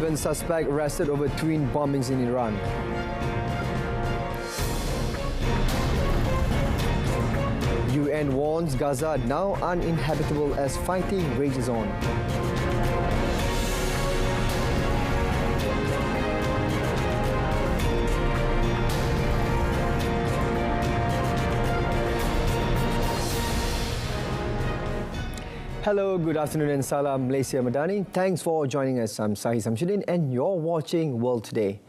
7 suspects arrested over twin bombings in Iran. UN warns Gaza now uninhabitable as fighting rages on. Hello, good afternoon and salam Malaysia Madani. Thanks for joining us. I'm SAHIH and you're watching World Today.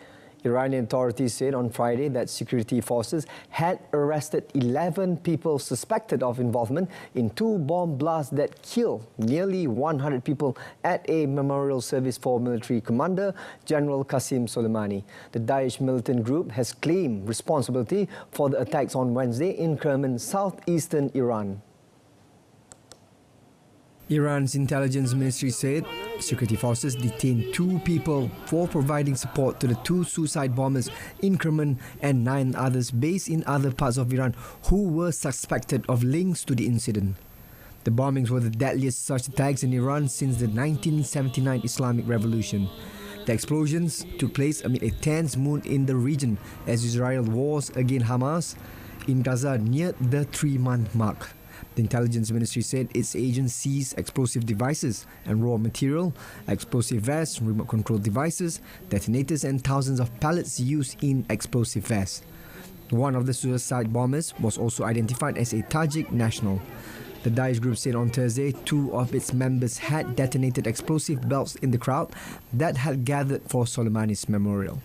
Iranian authorities said on Friday that security forces had arrested 11 people suspected of involvement in 2 bomb blasts that killed nearly 100 people at a memorial service for military commander General Qasem Soleimani. The Daesh militant group has claimed responsibility for the attacks on Wednesday in Kerana, southeastern Iran. Iran's intelligence ministry said security forces detained 2 people for providing support to the 2 suicide bombers in Kerana and 9 others based in other parts of Iran who were suspected of links to the incident. The bombings were the deadliest such attacks in Iran since the 1979 Islamic Revolution. The explosions took place amid a tense mood in the region as Israel wars against Hamas in Gaza neared the 3-month mark. The intelligence ministry said its agents seized explosive devices and raw material, explosive vests, remote control devices, detonators and thousands of pellets used in explosive vests. One of the suicide bombers was also identified as a Tajik national. The Daesh group said on Thursday 2 of its members had detonated explosive belts in the crowd that had gathered for Soleimani's memorial.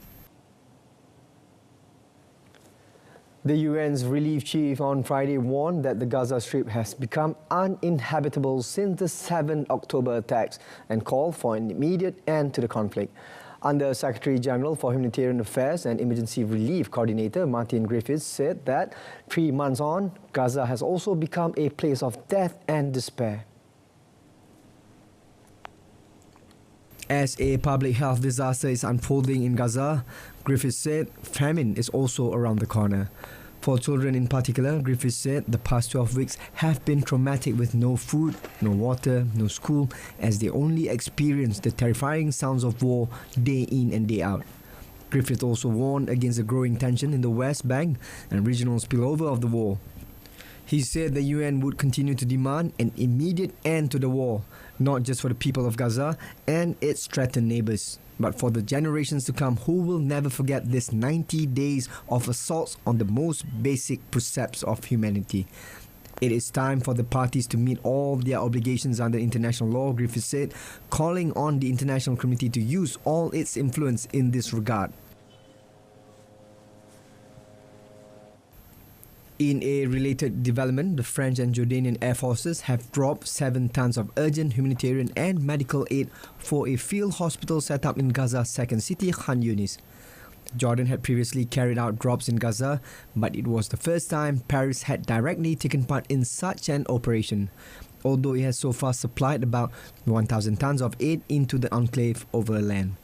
The UN's relief chief on Friday warned that the Gaza Strip has become uninhabitable since the 7 October attacks and called for an immediate end to the conflict. Under Secretary General for Humanitarian Affairs and Emergency Relief Coordinator Martin Griffiths said that 3 months on, Gaza has also become a place of death and despair. As a public health disaster is unfolding in Gaza, Griffiths said famine is also around the corner. For children in particular, Griffiths said the past 12 weeks have been traumatic with no food, no water, no school, as they only experience the terrifying sounds of war day in and day out. Griffiths also warned against the growing tension in the West Bank and regional spillover of the war. He said the UN would continue to demand an immediate end to the war, not just for the people of Gaza and its threatened neighbours, but for the generations to come who will never forget this 90 days of assaults on the most basic precepts of humanity. It is time for the parties to meet all their obligations under international law, Griffiths said, calling on the international community to use all its influence in this regard. In a related development, the French and Jordanian Air Forces have dropped 7 tons of urgent humanitarian and medical aid for a field hospital set up in Gaza's second city, Khan Yunis. Jordan had previously carried out drops in Gaza, but it was the first time Paris had directly taken part in such an operation, although it has so far supplied about 1,000 tons of aid into the enclave over land.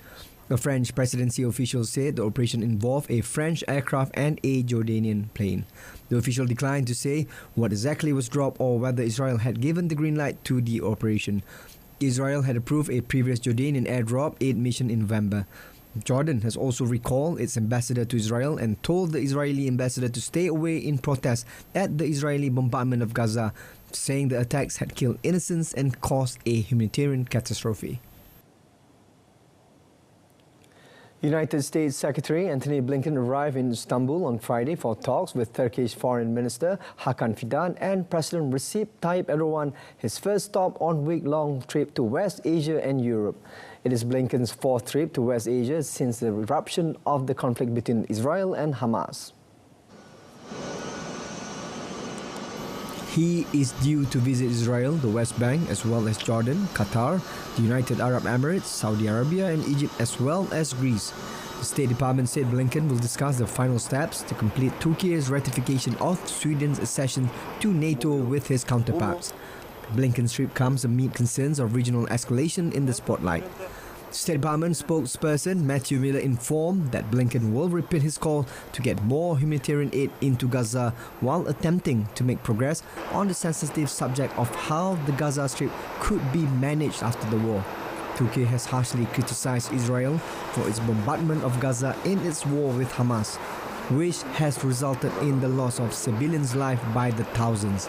A French presidency official said the operation involved a French aircraft and a Jordanian plane. The official declined to say what exactly was dropped or whether Israel had given the green light to the operation. Israel had approved a previous Jordanian airdrop aid mission in November. Jordan has also recalled its ambassador to Israel and told the Israeli ambassador to stay away in protest at the Israeli bombardment of Gaza, saying the attacks had killed innocents and caused a humanitarian catastrophe. United States Secretary Antony Blinken arrived in Istanbul on Friday for talks with Turkish Foreign Minister Hakan Fidan and President Recep Tayyip Erdogan, his first stop on week-long trip to West Asia and Europe. It is Blinken's 4th trip to West Asia since the eruption of the conflict between Israel and Hamas. He is due to visit Israel, the West Bank, as well as Jordan, Qatar, the United Arab Emirates, Saudi Arabia and Egypt, as well as Greece. The State Department said Blinken will discuss the final steps to complete Turkey's ratification of Sweden's accession to NATO with his counterparts. Blinken's trip comes amid concerns of regional escalation in the spotlight. State Department spokesperson Matthew Miller informed that Blinken will repeat his call to get more humanitarian aid into Gaza while attempting to make progress on the sensitive subject of how the Gaza Strip could be managed after the war. Turkey has harshly criticized Israel for its bombardment of Gaza in its war with Hamas, which has resulted in the loss of civilians' lives by the thousands.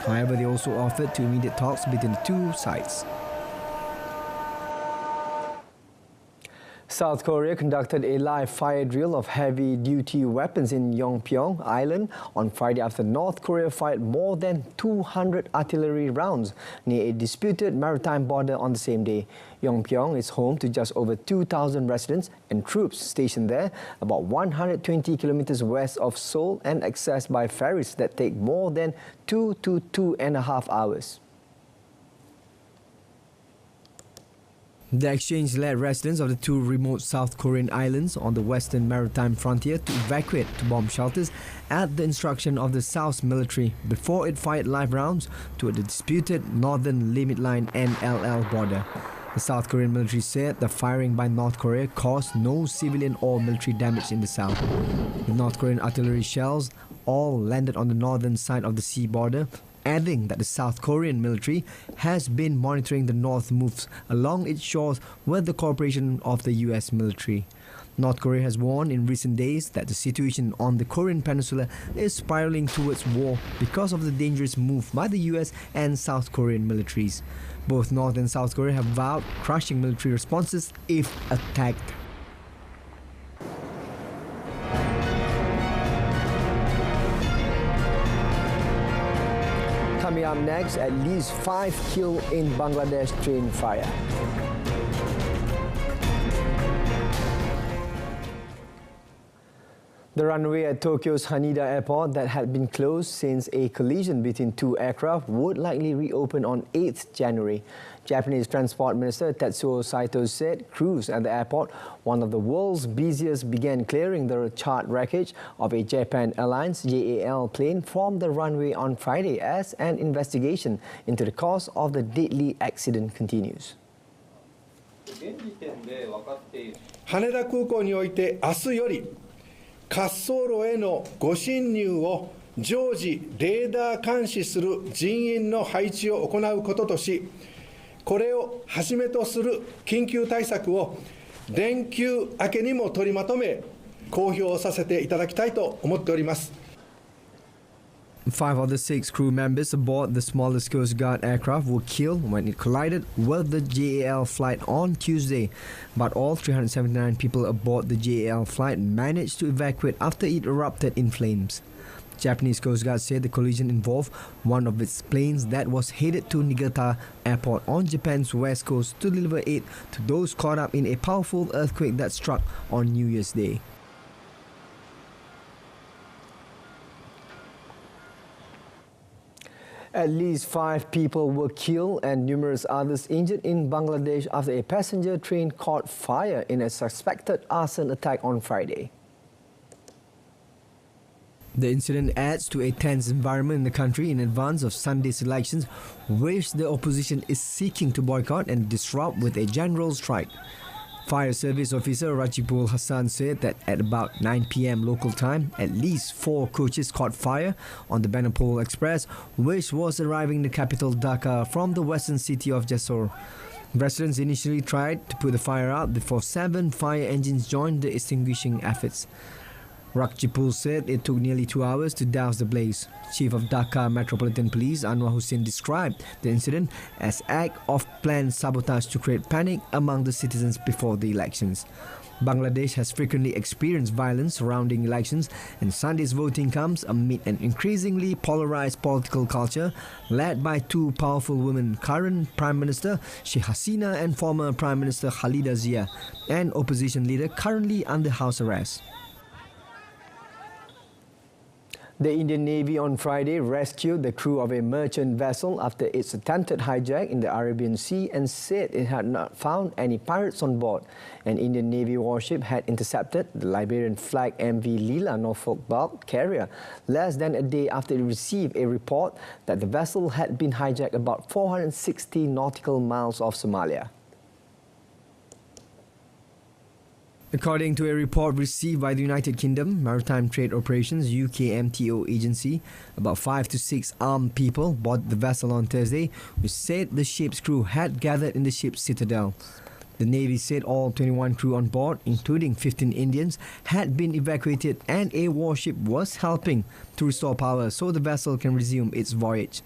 However, they also offered to immediate talks between the two sides. South Korea conducted a live fire drill of heavy-duty weapons in Yongpyong Island on Friday after North Korea fired more than 200 artillery rounds near a disputed maritime border on the same day. Yongpyong is home to just over 2,000 residents and troops stationed there, about 120 kilometers west of Seoul and accessed by ferries that take more than 2 to 2.5 hours. The exchange led residents of the two remote South Korean islands on the western maritime frontier to evacuate to bomb shelters at the instruction of the South's military before it fired live rounds toward the disputed Northern Limit Line NLL border. The South Korean military said the firing by North Korea caused no civilian or military damage in the south. The North Korean artillery shells all landed on the northern side of the sea border, adding that the South Korean military has been monitoring the North moves along its shores with the cooperation of the US military. North Korea has warned in recent days that the situation on the Korean peninsula is spiraling towards war because of the dangerous move by the US and South Korean militaries. Both North and South Korea have vowed crushing military responses if attacked. Coming up next, at least 5 killed in Bangladesh train fire. The runway at Tokyo's Haneda Airport that had been closed since a collision between two aircraft would likely reopen on 8th January. Japanese Transport Minister Tetsuo Saito said crews at the airport, one of the world's busiest, began clearing the charred wreckage of a Japan Airlines JAL plane from the runway on Friday as an investigation into the cause of the deadly accident continues. 羽田空港において明日より滑走路へのご進入を常時レーダー監視する人員の配置を行うこととし、これをはじめとする緊急対策を連休明けにも取りまとめ公表させていただきたいと思っております。5 of the 6 crew members aboard the smallest Coast Guard aircraft were killed when it collided with the JAL flight on Tuesday, but all 379 people aboard the JAL flight managed to evacuate after it erupted in flames. Japanese Coast Guard said the collision involved one of its planes that was headed to Niigata Airport on Japan's west coast to deliver aid to those caught up in a powerful earthquake that struck on New Year's Day. At least 5 people were killed and numerous others injured in Bangladesh after a passenger train caught fire in a suspected arson attack on Friday. The incident adds to a tense environment in the country in advance of Sunday's elections, which the opposition is seeking to boycott and disrupt with a general strike. Fire Service Officer Rajibul Hassan said that at about 9 p.m. local time, at least 4 coaches caught fire on the Benapole Express, which was arriving in the capital Dhaka from the western city of Jessore. Residents initially tried to put the fire out before 7 fire engines joined the extinguishing efforts. Rakjipul said it took nearly 2 hours to douse the blaze. Chief of Dhaka Metropolitan Police Anwar Hussain described the incident as act of planned sabotage to create panic among the citizens before the elections. Bangladesh has frequently experienced violence surrounding elections, and Sunday's voting comes amid an increasingly polarized political culture led by 2 powerful women, current Prime Minister Sheikh Hasina and former Prime Minister Khalida Zia, and opposition leader currently under house arrest. The Indian Navy on Friday rescued the crew of a merchant vessel after its attempted hijack in the Arabian Sea and said it had not found any pirates on board. An Indian Navy warship had intercepted the Liberian flag MV Lila Norfolk bulk carrier less than a day after it received a report that the vessel had been hijacked about 460 nautical miles off Somalia. According to a report received by the United Kingdom Maritime Trade Operations UKMTO agency, about 5 to 6 armed people boarded the vessel on Thursday, which said the ship's crew had gathered in the ship's citadel. The Navy said all 21 crew on board, including 15 Indians, had been evacuated and a warship was helping to restore power so the vessel can resume its voyage.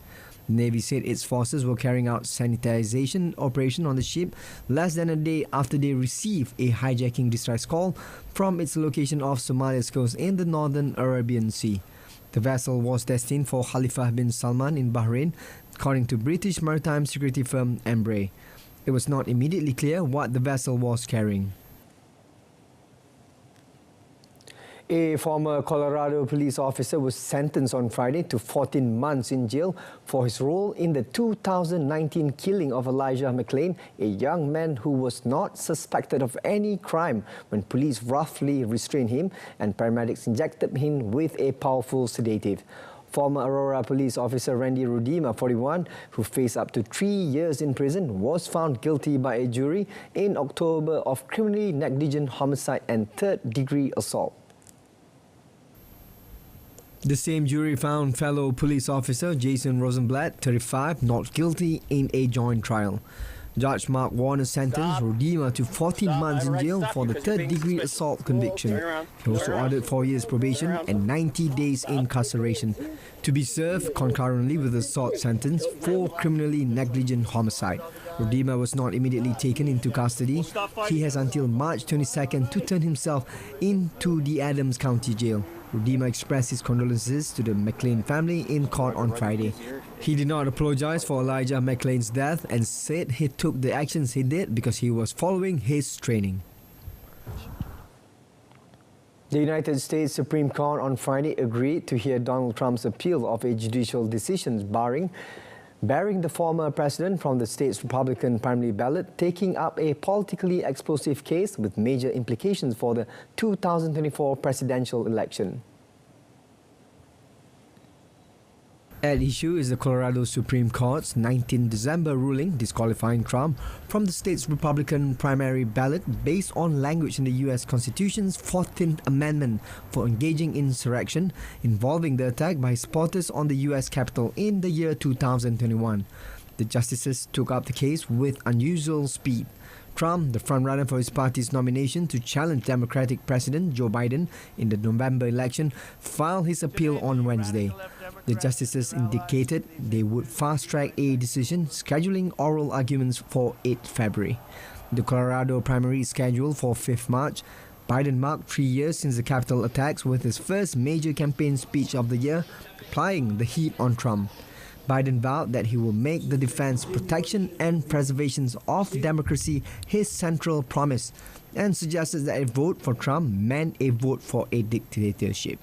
The Navy said its forces were carrying out sanitization operation on the ship less than a day after they received a hijacking distress call from its location off Somalia's coast in the northern Arabian Sea. The vessel was destined for Khalifa bin Salman in Bahrain, according to British maritime security firm Embraer. It was not immediately clear what the vessel was carrying. A former Colorado police officer was sentenced on Friday to 14 months in jail for his role in the 2019 killing of Elijah McLean, a young man who was not suspected of any crime when police roughly restrained him and paramedics injected him with a powerful sedative. Former Aurora police officer Randy Rudima, 41, who faced up to 3 years in prison, was found guilty by a jury in October of criminally negligent homicide and third-degree assault. The same jury found fellow police officer Jason Rosenblatt, 35, not guilty in a joint trial. Judge Mark Warner sentenced Rudima to 14 months in jail for the third-degree assault conviction. He also ordered 4 years probation and 90 days incarceration to be served concurrently with the assault sentence for criminally negligent homicide. Rudima was not immediately taken into custody. He has until March 22nd to turn himself into the Adams County Jail. Rudima expressed his condolences to the McLean family in court on Friday. He did not apologize for Elijah McLean's death and said he took the actions he did because he was following his training. The United States Supreme Court on Friday agreed to hear Donald Trump's appeal of a judicial decision barring the former president from the state's Republican primary ballot, taking up a politically explosive case with major implications for the 2024 presidential election. At issue is the Colorado Supreme Court's 19 December ruling disqualifying Trump from the state's Republican primary ballot based on language in the U.S. Constitution's 14th Amendment for engaging in insurrection involving the attack by supporters on the U.S. Capitol in the year 2021. The justices took up the case with unusual speed. Trump, the frontrunner for his party's nomination to challenge Democratic President Joe Biden in the November election, filed his appeal on Wednesday. The justices indicated they would fast-track a decision, scheduling oral arguments for 8 February. The Colorado primary is scheduled for 5th March. Biden marked 3 years since the Capitol attacks with his first major campaign speech of the year, applying the heat on Trump. Biden vowed that he will make the defense, protection and preservation of democracy his central promise and suggested that a vote for Trump meant a vote for a dictatorship.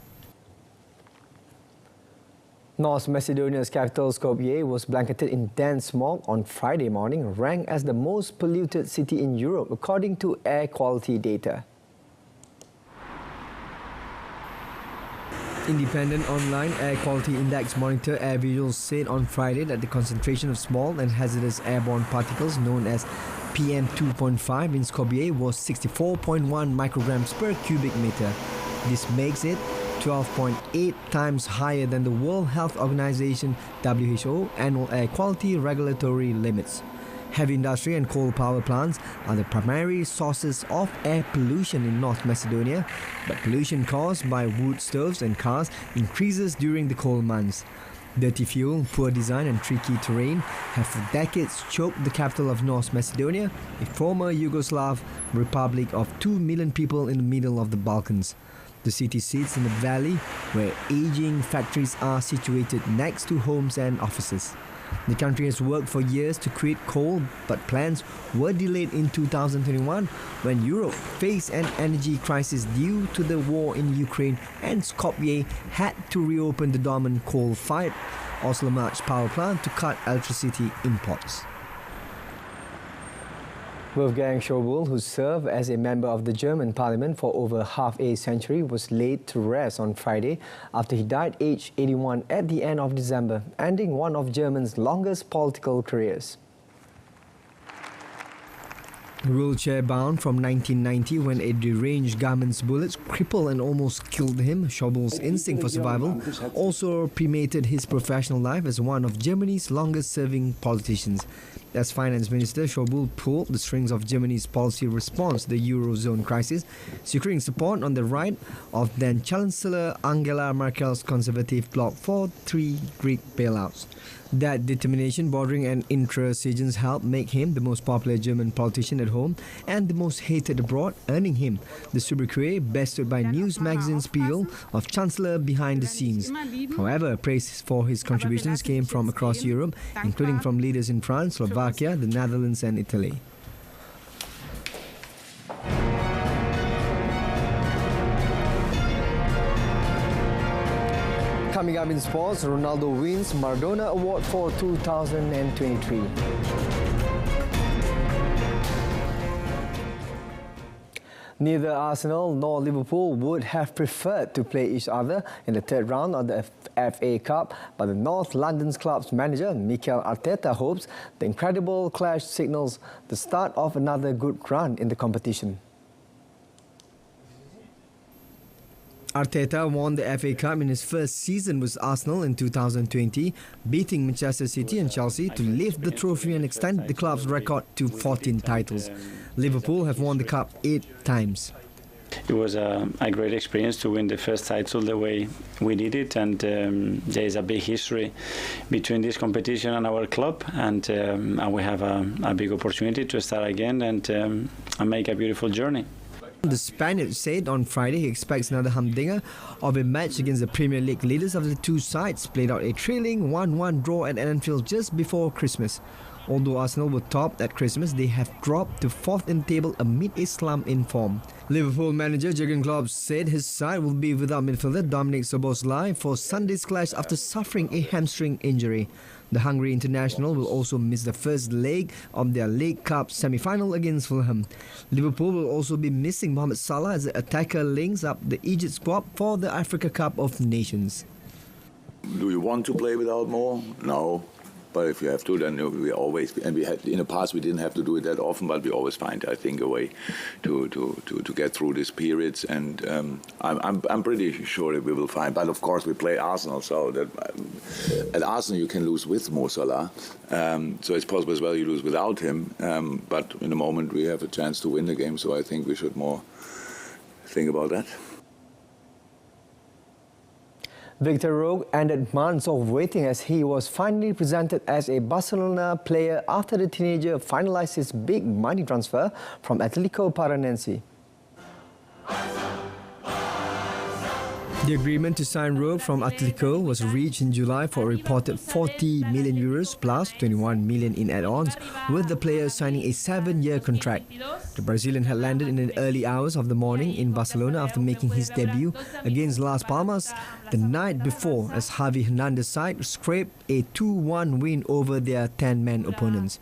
North Macedonia's capital Skopje was blanketed in dense smog on Friday morning, ranked as the most polluted city in Europe according to air quality data. Independent online air quality index monitor Air Visuals said on Friday that the concentration of small and hazardous airborne particles known as PM2.5 in Skopje was 64.1 micrograms per cubic meter. This makes it 12.8 times higher than the World Health Organization (WHO) annual air quality regulatory limits. Heavy industry and coal power plants are the primary sources of air pollution in North Macedonia, but pollution caused by wood stoves and cars increases during the cold months. Dirty fuel, poor design and tricky terrain have for decades choked the capital of North Macedonia, a former Yugoslav republic of 2 million people in the middle of the Balkans. The city sits in a valley where aging factories are situated next to homes and offices. The country has worked for years to quit coal, but plans were delayed in 2021 when Europe faced an energy crisis due to the war in Ukraine and Skopje had to reopen the dormant coal-fired Oslomarch power plant to cut electricity imports. Wolfgang Schäuble, who served as a member of the German parliament for over half a century, was laid to rest on Friday after he died aged 81 at the end of December, ending one of Germany's longest political careers. Wheelchair-bound from 1990 when a deranged garment's bullets crippled and almost killed him, Schaubull's instinct for survival also permeated his professional life as one of Germany's longest-serving politicians. As finance minister, Schaubull pulled the strings of Germany's policy response to the Eurozone crisis, securing support on the right of then-Chancellor Angela Merkel's conservative bloc for 3 Greek bailouts. That determination, bordering on intransigence, helped make him the most popular German politician at home and the most hated abroad, earning him the sobriquet bestowed by news magazine Spiegel of Chancellor behind the scenes. However, praise for his contributions came from across Europe, including from leaders in France, Slovakia, the Netherlands and Italy. Coming up in sports, Ronaldo wins Maradona Award for 2023. Neither Arsenal nor Liverpool would have preferred to play each other in the third round of the FA Cup, but the North London's club's manager, Mikel Arteta, hopes the incredible clash signals the start of another good run in the competition. Arteta won the FA Cup in his first season with Arsenal in 2020, beating Manchester City and Chelsea to lift the trophy and extend the club's record to 14 titles. Liverpool have won the cup 8 times. It was a great experience to win the first title the way we did it, and there is a big history between this competition and our club, and we have a big opportunity to start again and make a beautiful journey. The Spaniard said on Friday he expects another humdinger of a match against the Premier League leaders after the two sides played out a trailing 1-1 draw at Anfield just before Christmas. Although Arsenal were topped at Christmas, they have dropped to 4th in the table amid a slump in form. Liverpool manager Jurgen Klopp said his side will be without midfielder Dominic Szoboszlai for Sunday's clash after suffering a hamstring injury. The Hungary international will also miss the first leg of their League Cup semi-final against Fulham. Liverpool will also be missing Mohamed Salah as the attacker links up the Egypt squad for the Africa Cup of Nations. Do you want to play without Mo? No. But if you have to, then we always, and we had in the past we didn't have to do it that often, but we always find, I think, a way to get through these periods. And I'm pretty sure that we will find. But of course, we play Arsenal, so that at Arsenal you can lose with Mo Salah. So it's possible as well you lose without him. But in the moment we have a chance to win the game, so I think we should more think about that. Victor Roque ended months of waiting as he was finally presented as a Barcelona player after the teenager finalized his big money transfer from Atletico Paranense. The agreement to sign Roque from Atletico was reached in July for a reported 40 million euros plus 21 million in add-ons, with the player signing a 7-year contract. The Brazilian had landed in the early hours of the morning in Barcelona after making his debut against Las Palmas the night before, as Javi Hernandez's side scraped a 2-1 win over their 10-man opponents.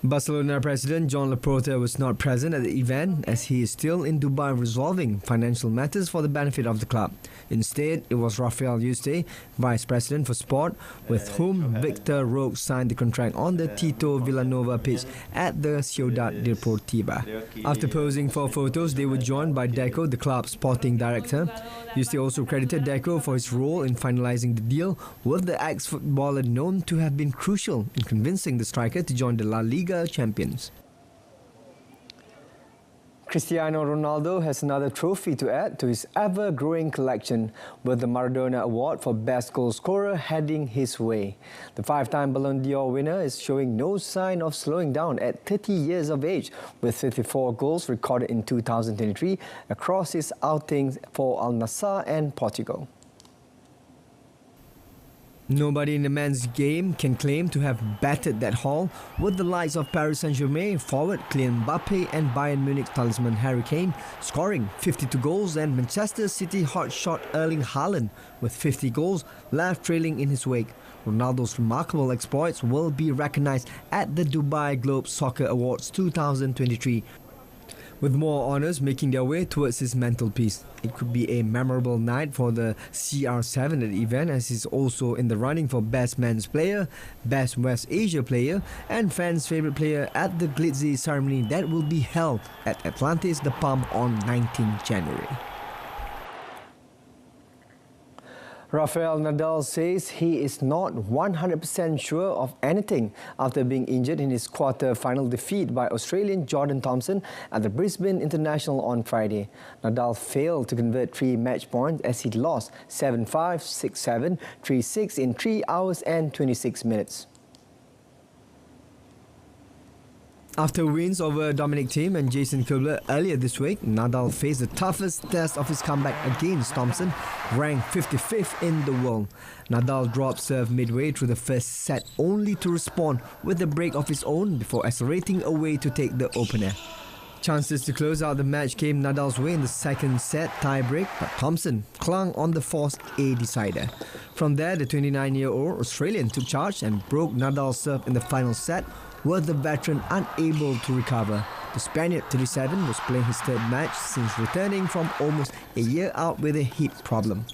Barcelona president John Laporta was not present at the event as he is still in Dubai resolving financial matters for the benefit of the club. Instead, it was Rafael Yuste, vice president for sport, with whom Victor Roque signed the contract on the Tito Villanova pitch at the Ciudad Deportiva. After posing for photos, they were joined by Deco, the club's sporting director. Yuste also credited Deco for his role in finalizing the deal, with the ex-footballer known to have been crucial in convincing the striker to join the La Liga champions. Cristiano Ronaldo has another trophy to add to his ever-growing collection, with the Maradona Award for Best Goal Scorer heading his way. The 5-time Ballon d'Or winner is showing no sign of slowing down at 30 years of age, with 54 goals recorded in 2023 across his outings for Al Nassr and Portugal. Nobody in the men's game can claim to have battered that haul, with the likes of Paris Saint-Germain forward Kylian Mbappe and Bayern Munich talisman Harry Kane scoring 52 goals, and Manchester City hotshot Erling Haaland with 50 goals left trailing in his wake. Ronaldo's remarkable exploits will be recognised at the Dubai Globe Soccer Awards 2023. with more honours making their way towards his mantelpiece. It could be a memorable night for the CR7 at the event, as he's also in the running for Best Men's Player, Best West Asia Player and Fans' Favourite Player at the glitzy ceremony that will be held at Atlantis The Palm on 19 January. Rafael Nadal says he is not 100% sure of anything after being injured in his quarter-final defeat by Australian Jordan Thompson at the Brisbane International on Friday. Nadal failed to convert 3 match points as he lost 7-5, 6-7, 3-6 in 3 hours and 26 minutes. After wins over Dominic Thiem and Jason Kubler earlier this week, Nadal faced the toughest test of his comeback against Thompson, ranked 55th in the world. Nadal dropped serve midway through the first set only to respond with a break of his own before accelerating away to take the opener. Chances to close out the match came Nadal's way in the second set tie-break, but Thompson clung on the forced A decider. From there, the 29-year-old Australian took charge and broke Nadal's serve in the final set, with the veteran unable to recover. The Spaniard, 37, was playing his third match since returning from almost a year out with a hip problem.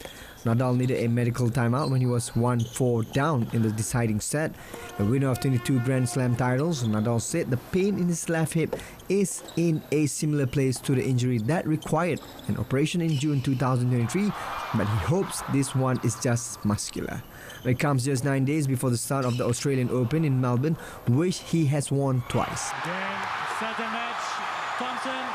Nadal needed a medical timeout when he was 1-4 down in the deciding set. The winner of 22 Grand Slam titles, Nadal said the pain in his left hip is in a similar place to the injury that required an operation in June 2023, but he hopes this one is just muscular. It comes just 9 days before the start of the Australian Open in Melbourne, which he has won twice. Again, set the match, Thompson.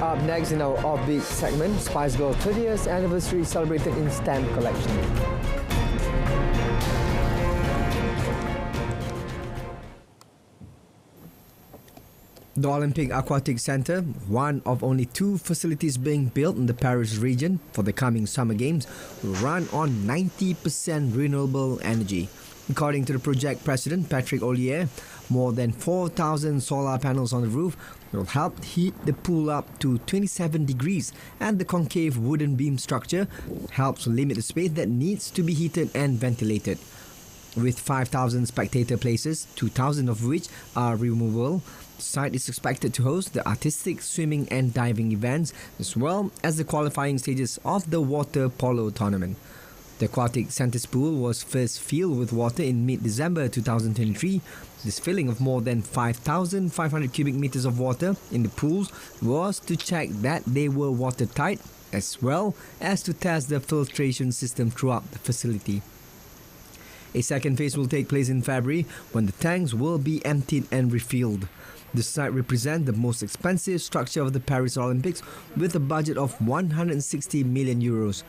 Up next in our offbeat segment, Spice Girls 30th anniversary celebrated in stamp collection. The Olympic Aquatic Centre, one of only 2 facilities being built in the Paris region for the coming Summer Games, will run on 90% renewable energy. According to the project president, Patrick Ollier, more than 4,000 solar panels on the roof will help heat the pool up to 27 degrees, and the concave wooden beam structure helps limit the space that needs to be heated and ventilated. With 5,000 spectator places, 2,000 of which are removable, the site is expected to host the artistic swimming and diving events as well as the qualifying stages of the water polo tournament. The aquatic centre's pool was first filled with water in mid-December 2023. This filling of more than 5,500 cubic meters of water in the pools was to check that they were watertight as well as to test the filtration system throughout the facility. A second phase will take place in February when the tanks will be emptied and refilled. The site represents the most expensive structure of the Paris Olympics with a budget of 160 million euros.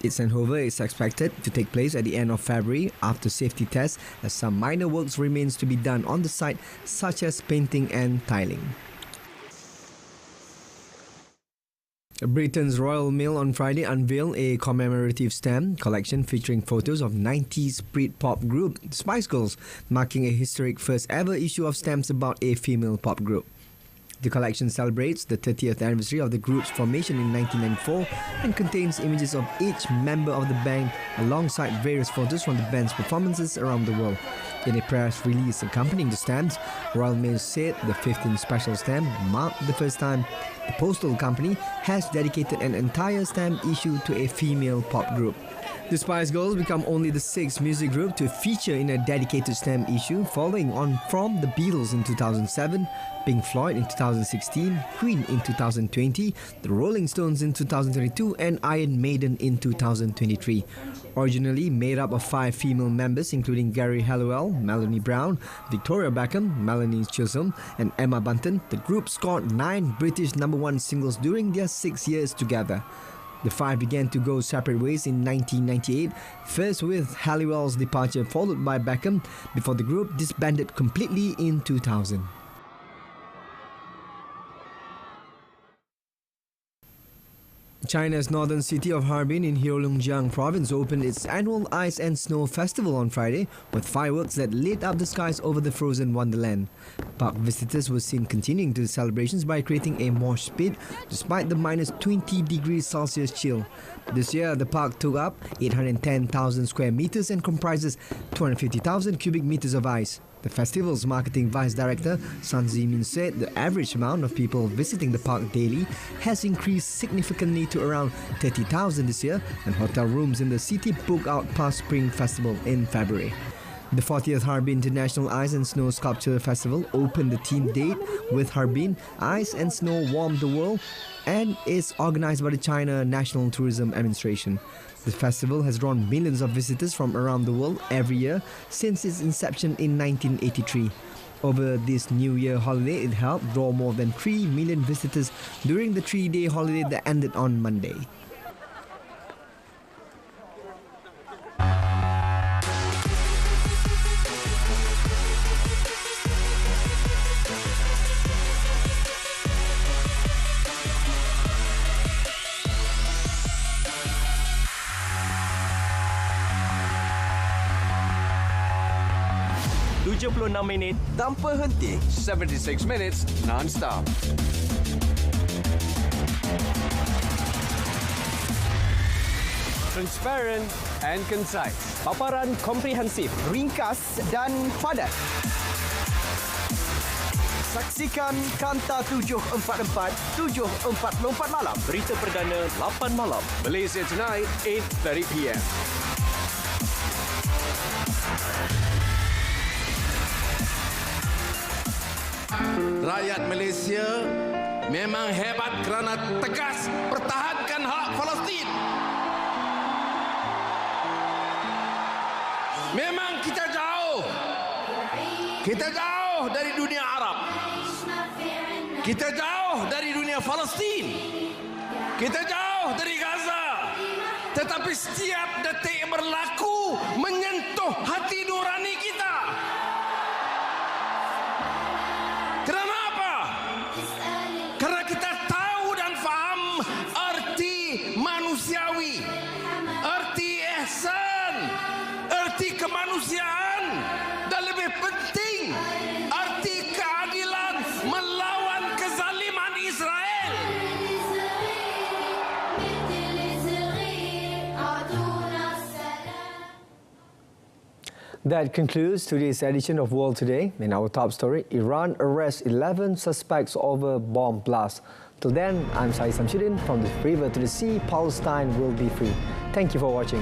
Its handover is expected to take place at the end of February after safety tests, as some minor works remains to be done on the site, such as painting and tiling. Britain's Royal Mail on Friday unveiled a commemorative stamp collection featuring photos of 90s Brit-pop group the Spice Girls, marking a historic first ever issue of stamps about a female pop group. The collection celebrates the 30th anniversary of the group's formation in 1994 and contains images of each member of the band alongside various photos from the band's performances around the world. In a press release accompanying the stamps, Royal Mail said the 15th special stamp marked the first time the postal company has dedicated an entire stamp issue to a female pop group. The Spice Girls become only the 6th music group to feature in a dedicated stamp issue, following on from the Beatles in 2007, Pink Floyd in 2016, Queen in 2020, the Rolling Stones in 2022 and Iron Maiden in 2023. Originally made up of 5 female members including Gary Halliwell, Melanie Brown, Victoria Beckham, Melanie Chisholm and Emma Bunton, the group scored 9 British #1 singles during their 6 years together. The 5 began to go separate ways in 1998, first with Halliwell's departure followed by Beckham, before the group disbanded completely in 2000. China's northern city of Harbin in Heilongjiang province opened its annual Ice and Snow Festival on Friday with fireworks that lit up the skies over the frozen wonderland. Park visitors were seen continuing to the celebrations by creating a mosh pit despite the minus 20 degrees Celsius chill. This year, the park took up 810,000 square meters and comprises 250,000 cubic meters of ice. The festival's marketing vice director, Sun Zimin, said the average amount of people visiting the park daily has increased significantly to around 30,000 this year, and hotel rooms in the city book out past Spring Festival in February. The 40th Harbin International Ice and Snow Sculpture Festival opened the theme date with Harbin, Ice and Snow Warm the World, and is organized by the China National Tourism Administration. The festival has drawn millions of visitors from around the world every year since its inception in 1983. Over this New Year holiday, it helped draw more than 3 million visitors during the 3-day holiday that ended on Monday. Minit tanpa henti. 76 minutes non-stop. Transparent and concise. Paparan komprehensif, ringkas dan padat. Saksikan Kanta 744, 7.44 malam. Berita perdana 8 malam. Malaysia Tonight, 8:30 p.m. Rakyat Malaysia memang hebat kerana tegas pertahankan hak Palestin. Memang kita jauh dari dunia Arab. Kita jauh dari dunia Palestin. Kita jauh dari Gaza. Tetapi setiap detik berlaku menyentuh hati nurani kita. Kerana apa? Karena kita tahu dan faham arti manusiawi, arti ihsan, arti kemanusiaan, dan lebih penting, arti keadilan melawan kezaliman Israel. That concludes today's edition of World Today. In our top story, Iran arrests 11 suspects over bomb blast. Till then, I'm SAHIH from the river to the sea. Palestine will be free. Thank you for watching.